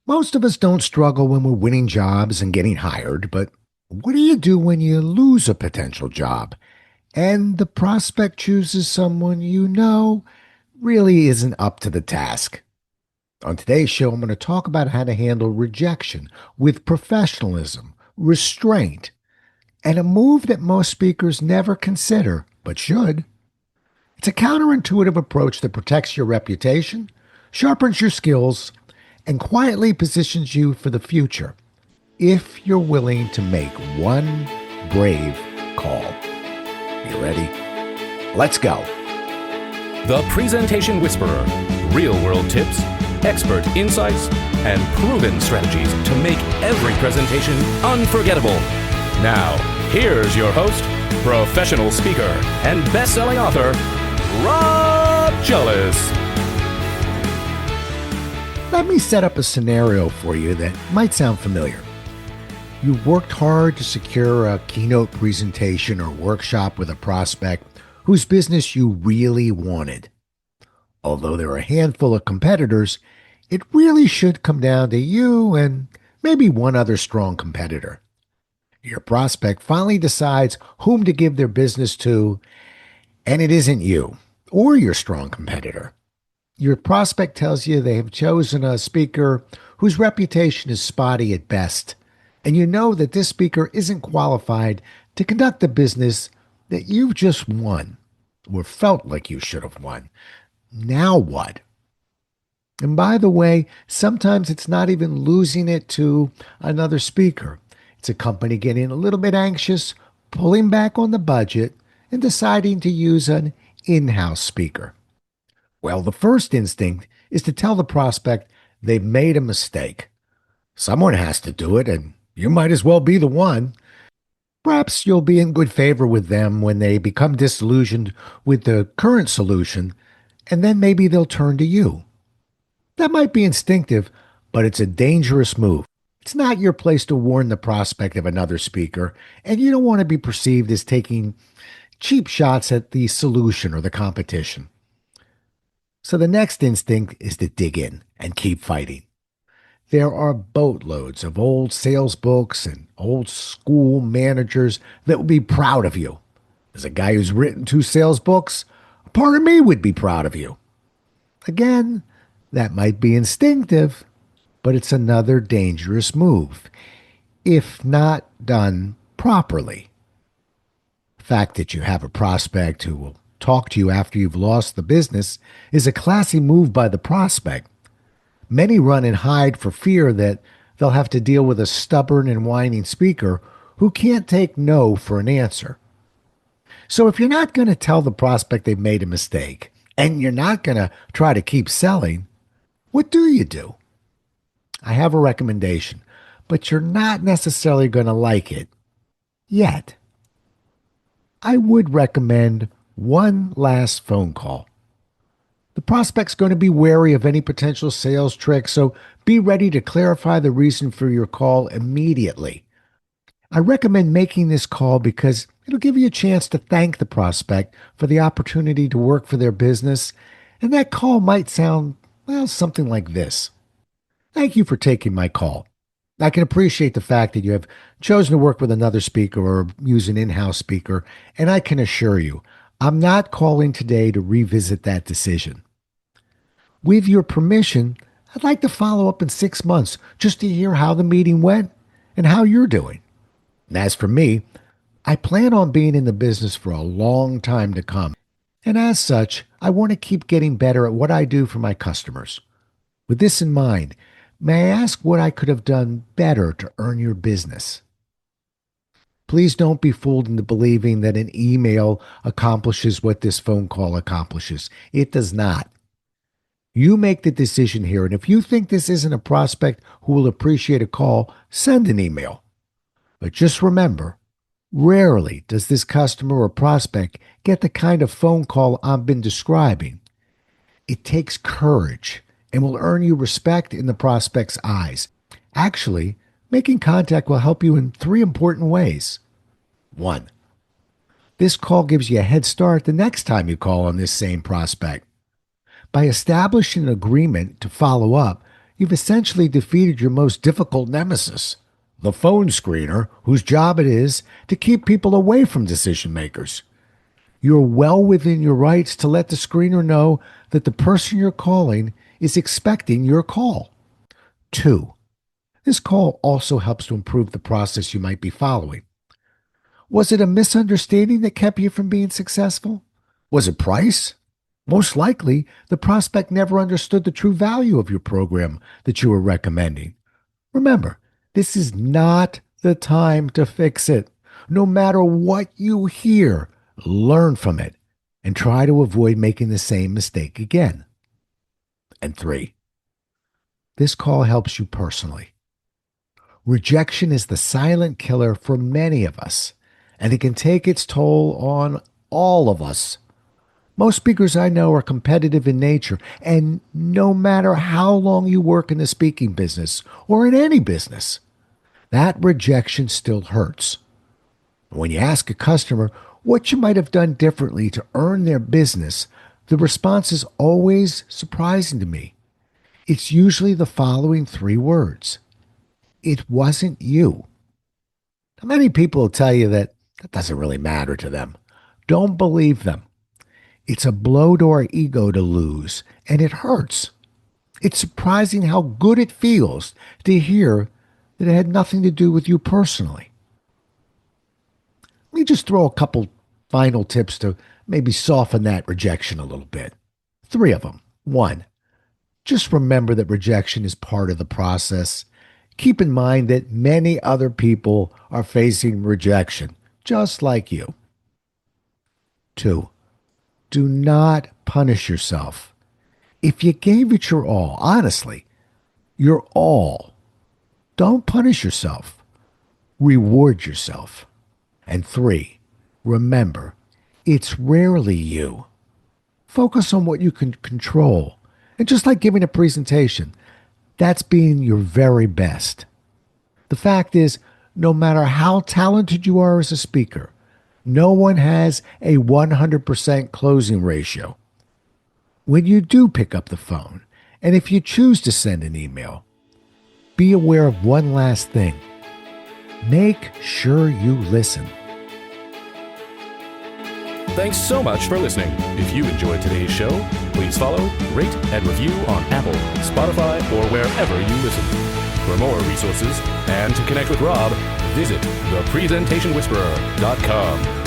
Most of us don't struggle when we're winning jobs and getting hired, but what do you do when you lose a potential job and the prospect chooses someone you know really isn't up to the task? On today's show, I'm going to talk about how to handle rejection with professionalism, restraint, and a move that most speakers never consider, but should. It's a counterintuitive approach that protects your reputation, sharpens your skills, and quietly positions you for the future if you're willing to make one brave call. You ready? Let's go. The Presentation Whisperer. Real-world tips, expert insights, and proven strategies to make every presentation unforgettable. Now, here's your host, professional speaker, and best-selling author, Rob Jolles. Let me set up a scenario for you that might sound familiar. You worked hard to secure a keynote presentation or workshop with a prospect whose business you really wanted. Although there are a handful of competitors, it really should come down to you and maybe one other strong competitor. Your prospect finally decides whom to give their business to, and it isn't you or your strong competitor. Your prospect tells you they have chosen a speaker whose reputation is spotty at best, and you know that this speaker isn't qualified to conduct the business that you've just won or felt like you should have won. Now what? And by the way, sometimes it's not even losing it to another speaker. It's a company getting a little bit anxious, pulling back on the budget, and deciding to use an in-house speaker. Well, the first instinct is to tell the prospect they've made a mistake. Someone has to do it, and you might as well be the one. Perhaps you'll be in good favor with them when they become disillusioned with the current solution, and then maybe they'll turn to you. That might be instinctive, but it's a dangerous move. It's not your place to warn the prospect of another speaker, and you don't want to be perceived as taking cheap shots at the solution or the competition. So the next instinct is to dig in and keep fighting. There are boatloads of old sales books and old school managers that will be proud of you. As a guy who's written 2 sales books, a part of me would be proud of you. Again, that might be instinctive, but it's another dangerous move, if not done properly. The fact that you have a prospect who will talk to you after you've lost the business is a classy move by the prospect. Many run and hide for fear that they'll have to deal with a stubborn and whining speaker who can't take no for an answer. So if you're not going to tell the prospect they've made a mistake, and you're not going to try to keep selling, what do you do? I have a recommendation, but you're not necessarily going to like it yet. I would recommend one last phone call. The prospect's going to be wary of any potential sales tricks, so be ready to clarify the reason for your call immediately. I recommend making this call because it'll give you a chance to thank the prospect for the opportunity to work for their business, and that call might sound, well, something like this. Thank you for taking my call. I can appreciate the fact that you have chosen to work with another speaker or use an in-house speaker, and I can assure you, I'm not calling today to revisit that decision. With your permission, I'd like to follow up in 6 months just to hear how the meeting went and how you're doing. And as for me, I plan on being in the business for a long time to come. And as such, I want to keep getting better at what I do for my customers. With this in mind, may I ask what I could have done better to earn your business? Please don't be fooled into believing that an email accomplishes what this phone call accomplishes. It does not. You make the decision here, and if you think this isn't a prospect who will appreciate a call, send an email. But just remember, rarely does this customer or prospect get the kind of phone call I've been describing. It takes courage and will earn you respect in the prospect's eyes. Actually, making contact will help you in 3 important ways. 1, this call gives you a head start the next time you call on this same prospect. By establishing an agreement to follow up, you've essentially defeated your most difficult nemesis, the phone screener, whose job it is to keep people away from decision makers. You're well within your rights to let the screener know that the person you're calling is expecting your call. 2. This call also helps to improve the process you might be following. Was it a misunderstanding that kept you from being successful? Was it price? Most likely, the prospect never understood the true value of your program that you were recommending. Remember, this is not the time to fix it. No matter what you hear, learn from it and try to avoid making the same mistake again. And 3, this call helps you personally. Rejection is the silent killer for many of us, and it can take its toll on all of us. Most speakers I know are competitive in nature, and no matter how long you work in the speaking business or in any business, that rejection still hurts. When you ask a customer what you might have done differently to earn their business, the response is always surprising to me. It's usually the following 3 words. It wasn't you. Now, many people will tell you that doesn't really matter to them. Don't believe them. It's a blow to our ego to lose, and it hurts. It's surprising how good it feels to hear that it had nothing to do with you personally. Let me just throw a couple final tips to maybe soften that rejection a little bit. 3 of them. 1, just remember that rejection is part of the process. Keep in mind that many other people are facing rejection, just like you. 2, do not punish yourself. If you gave it your all, honestly, your all, don't punish yourself. Reward yourself. And 3, remember, it's rarely you. Focus on what you can control. And just like giving a presentation, that's being your very best. The fact is, no matter how talented you are as a speaker, no one has a 100% closing ratio. When you do pick up the phone, and if you choose to send an email, be aware of one last thing. Make sure you listen. Thanks so much for listening. If you enjoyed today's show, please follow, rate, and review on Apple, Spotify, or wherever you listen. For more resources and to connect with Rob, visit thepresentationwhisperer.com.